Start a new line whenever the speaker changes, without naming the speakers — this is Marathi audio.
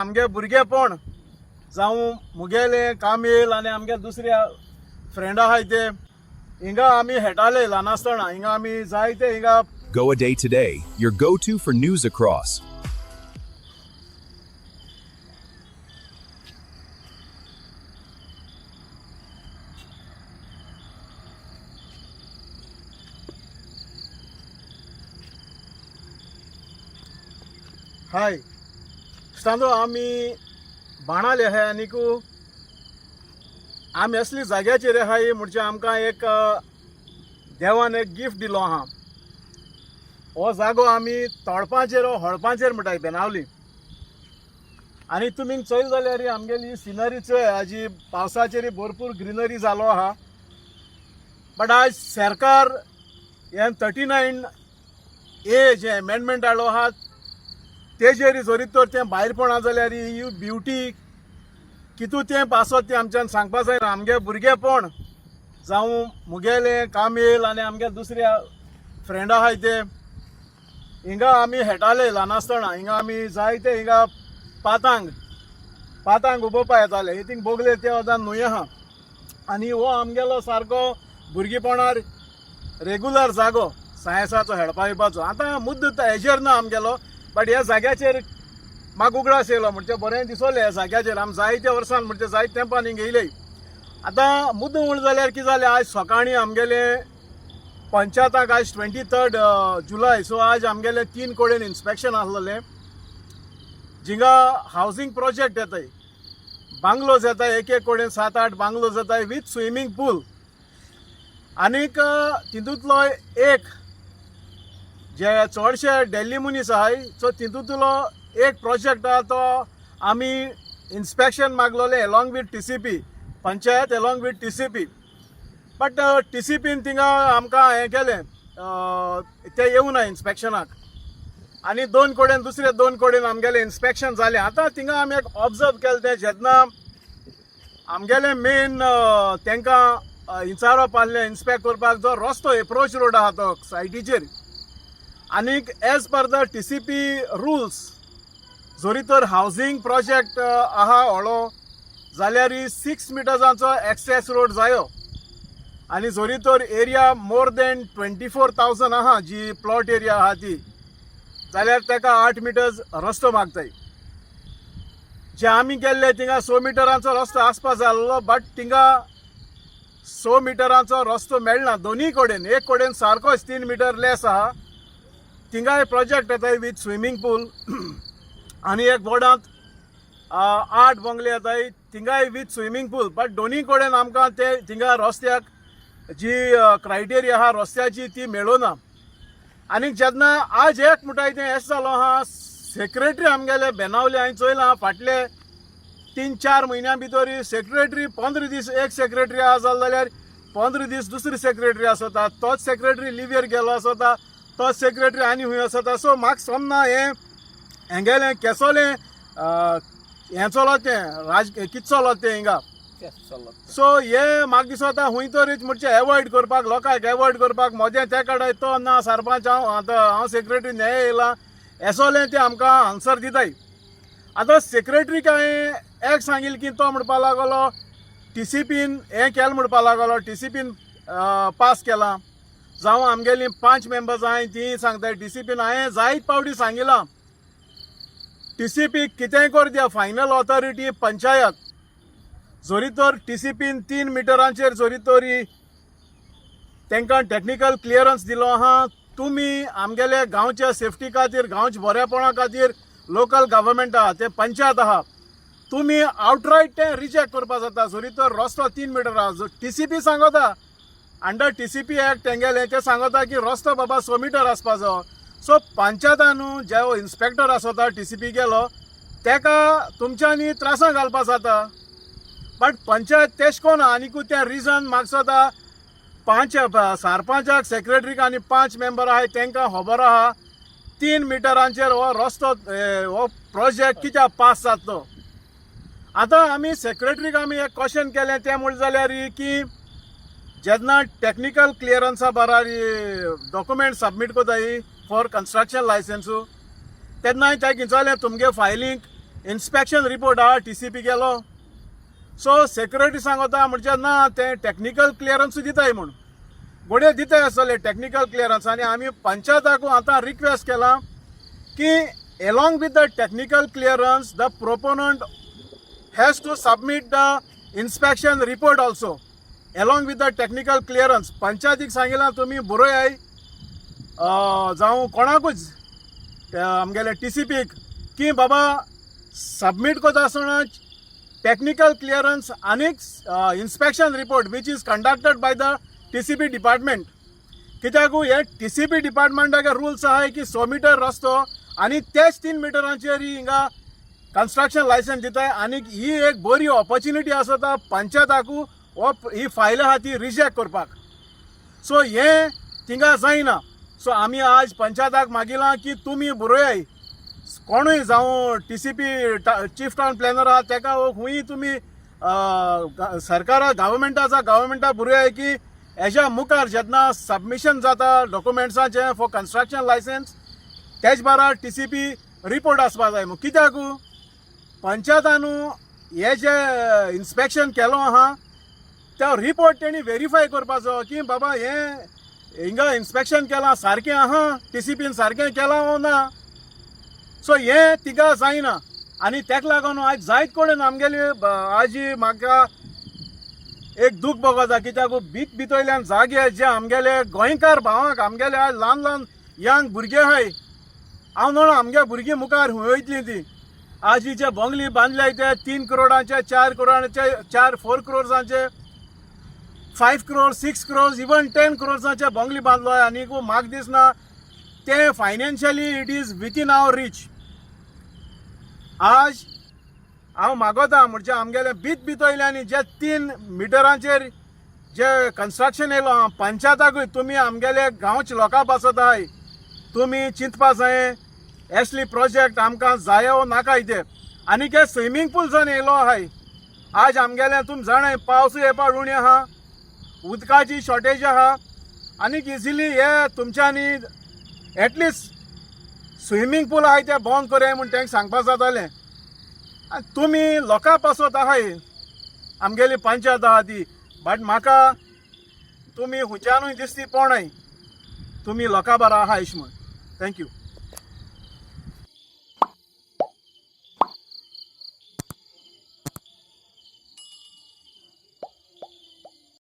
आमगे भुरगेपण जावं मुगेले कामील आनी आमगे दुसऱ्या फ्रेंड आहाय ते हिंगा आमी हेटाले ल्हान आसतना हिंगा आमी जायते हिंगा
Go a Day Today, your go-to for news across.
हाय स्टांदो आमी बाणाले आहाय आनीक आमी असली जाग्याचेर आहाय म्हणजे आमकां एक देवान एक गिफ्ट दिलो आहा हो जागो आमी तोडपाचेर हळपाचेर म्हणटाय बेनावली आनी तुमी चोयल जाल्यार आमगेली सिनरी चोय हाजी पावसाचेर भरपूर ग्रीनरी जालो आहा बट आज सरकार हे 39A जे अमेंडमेंट हाडलो आहा तेजेर जोरीत तर तें भायर पडना जाल्यार ही ब्युटी कितू तेंप आसत तें आमच्यान सांगपा जाय आमगे भुरगेपण जावं मुगेले कामील आनी आमगे दुसऱ्या फ्रेंड आहाय ते हिंगा आमी हेटाले ल्हान आसतना हिंगा आमी जायते हिंगा पातांग उबोवपा येताले हितींग बोगले ते वदान न्हूय आहा आनी हो आमगेलो सारको भुरगेपणार रेगुलर जागो सायन्साचो हेळपा येवपाचो आतां मुद्द हेजेर ना आमगेलो बट ह्या जाग्याचेर म्हाका उगडास येयलो म्हणजे बरें दिसोलें ह्या जाग्याचेर आमी जायत्या वर्सान म्हणजे जायत्या तेंपान हिंगा येयले आतां मुद्द म्हण जाल्यार कितें जालें आज सकाळीं आमगेले पंचायताक आज 23 जुलय सो आज आमगेले 3 कडेन इन्स्पेक्शन आसलेलें जिंगा हावजींग प्रोजेक्ट येताय बांगलोज येताय एक कडेन 7-8 बांगलोज येताय विथ स्विमींग पूल आनीक तितूंतलो एक जे चडशे दिल्ली मनीस आहाय सो तितूंतलो एक प्रोजेक्ट आहा तो आमी इन्स्पेक्शन मागलोलें along with TCP panchayat along with TCP but TCPन थिंगा आमकां हें केलें ते येवना इन्स्पेक्शनाक आनी दुसरे दोन कडेन आमगेलें इन्स्पेक्शन जालें आतां थिंगा आमी एक ऑब्जर्व केलें तें जेन्ना आमगेलें मेन तेंकां इंचारप आहलें इन्स्पेक्ट करपाक जो रस्तो एप्रोच रोड आहा तो सायटीचेर आनीक as per the TCP rules जोरी तर हावजींग प्रोजेक्ट आहा व्हडलो जाल्यार 6 मिटर्सांचो एक्सेस रोड जायो आनी जोरी तर एरिया मोर देन 24,000 आहा जी प्लॉट एरिया आहा ती जाल्यार तेका 8 मिटर्स रस्तो मागताय जे आमी गेल्ले थिंगा 100 मिटरांचो रस्तो आसपा जाय आसलो बट थिंगा 100 मिटरांचो रस्तो मेळना दोनी कडेन एक कडेन सारकोच 3 मिटर लेस आहा थिंगाय प्रोजेक्ट येताय विथ स्विमींग पूल आनी एक बोर्डांत 8 बंगले येताय थिंगाय विथ स्विमींग पूल बट दोनी कडेन आमकां ते थिंगा रस्त्याक जी क्रायटेरिया आहा रस्त्याची ती मेळोना आनीक जेन्ना आज एक म्हणटाय तें एश जालो आहा सेक्रेटरी आमगेले बेनावले हांवें चोयलां फाटले 3-4 म्हयन्यां भितर सेक्रेटरी 15 दीस एक सेक्रेटरी आहा जाल्यार 15 दीस दुसरी सेक्रेटरी आसता तोच सेक्रेटरी लिव्हर गेलो आसता तोच सेक्रेटरी आनी हूंय आसता सो म्हाका समना हें गेलें केसोलें हें चलो तें कितें चलो तें हिंगा सो हे म्हाका दिसता हूंय तरीच म्हणचे एवॉयड करपाक लोकांक एवॉयड करपाक मोदें ते कडेन तो ना सरपंच हांव सेक्रेटरी न्हय येयलां एसोलें ते आमकां आन्सर दिताय आतां सेक्रेटरीक हांवें एक सांगिल्लें की तो म्हणपा लागलो TCPन हें केलें म्हणपा लागलो TCPन पास केलां जावं आमगेलीं 5 मेंबर्स आहाय तीं सांगताय TCPन हांवें जायत पावटी सांगिलां TCP कितेंय कर दिया फायनल ऑथॉरिटी पंचायत जोरी तर TCPन 3 मिटरांचेर जोरी तरी तांकां टेक्निकल क्लियरन्स दिलो आहा तुमी आमगेले गांवच्या सेफ्टी खातीर गांवच्या बरेपणा खातीर लोकल गव्हर्मेंट आहा ते पंचायत आहा तुमी आवटरायट ते रिजेक्ट करपा जाता जोरी तर रस्तो 3 मिटर आहा जो TCP सांगता अंडर TCP एक्ट तेंगेलें ते सांगता की रस्तो बाबा 100 मिटर आसपाचो सो पंचायतानू जे इन्स्पेक्टर आसता TCP गेलो तेका तुमच्यांनी त्रासां घालपा जाता बट पंचायत तेश कोना आनीकूय तें रिजन म्हाका सोदा 5 सरपंचाक सेक्रेटरीक आनी 5 मेंबर आहाय तांकां खबर आहा 3 मिटरांचेर हो रस्तो हो प्रोजेक्ट कित्याक पास जातलो आतां आमी सेक्रेटरीक आमी एक क्वेश्चन केलें तें म्हण जाल्यार की जेन्ना टेक्निकल क्लियरन्सा बारा डॉक्युमेंट सबमीट कोताय फॉर कंस्ट्रक्शन लायसन्स तेन्ना त्या विचारलें तुमगे फायलींग इन्स्पेक्शन रिपोर्ट हा TCP गेलो. सो सेक्युरिटी सांगता म्हणजे ना ते टेक्निकल क्लियरन्स दिताय म्हणून गोडे दिताय आसतले टेक्निकल क्लियरन्स. आणि आम्ही पंचायताकू आता रिक्वेस्ट केला की along with the technical clearance the proponent has to submit the inspection report also along with the technical clearance. पंचायतीक सांगितला तुम्ही बरोय जावं कोणाकूच आमगेले TCPक की बाबा सबमिट करता आसतना टेक्निकल क्लियरन्स आनीक inspection report which is conducted by the TCP department. कित्याक हे TCP डिपार्टमेंटाचे रूल्स आहाय की 100 मीटर रस्तो आणि तेच 3 मिटरांचेर हिंगा कन्स्ट्रक्शन लायसन्स दिताय. आणि ही एक बरी ऑपॉर्च्युनिटी आसा पंचायताकू ही फायल आहा ती रिजेक्ट करपाक. सो हे थिंगा जायना. सो आमी आज पंचायताक मागिलां की तुमी बरोय कोणूय जावं TCP चीफ टावन प्लॅनर आहा तेका खूंय तुमी सरकारा गव्हर्मेंटा बरोय की हेच्या मुखार जेन्ना सबमिशन जाता डॉक्युमेंट्सांचे फॉर कन्स्ट्रक्शन लायसन्स तेच बारा TCP रिपोर्ट आसपा जाय. कित्याक पंचायतानू हे जे इन्स्पेक्शन केलो आहा तो रिपोर्ट तेणी व्हेरीफाय करपाचो की बाबा हे हिंगा इन्स्पेक्शन केलां सारकें आहा TCPन सारकें केलां वो ना. सो हे तिका जायना. आणि तेका लागून आज जायत कडेन आमगेली आज म्हाका एक दूख भोगता. कित्याक भितरल्यान जागे जे आमगेले गोंयकार भावांक आमगेले आज ल्हान ल्हान यंग भुरगे आहाय हांव न्हू आमगे भुरगीं मुखार वयतलीं ती. आज ही जे बंगली बांदल्याय ते 3 करोडाचे 4 करोडाचे 4 करोड्सांचे 5 करोड 6 करोड इवन 10 करोड्साचे बंगली बांदलोय. आनी म्हाका दिसना ते financially it is within our reach. आज हांव मागोता म्हणजे आमगेले भितरल्यानी जे 3 मिटरांचेर जे कन्स्ट्रक्शन येयलो पंचायताकूय तुमी आमगेले गांवचे लोकां बसताय तुमी चिंतपा जाय एसली प्रोजेक्ट आमकां जायो नाका इथे. आनी ते स्विमींग पूल जावन येयलो आहाय. आज आमगेले तुमी जाणाय पावसूय येवपा उणी आहा उदकाची शॉर्टेज आहा. आनीक इजिली हे तुमच्यांनी एटलिस्ट स्विमींग पूल आहाय ते बंद करे म्हूण तेंका सांगपा जातालें. तुमी लोकां पासत आहाय आमगेली पंचायत आहा ती. बट म्हाका तुमी हुंच्यानूय दिसती पडनाय तुमी लोकां बरो आहाय म्हूण. थँक्यू.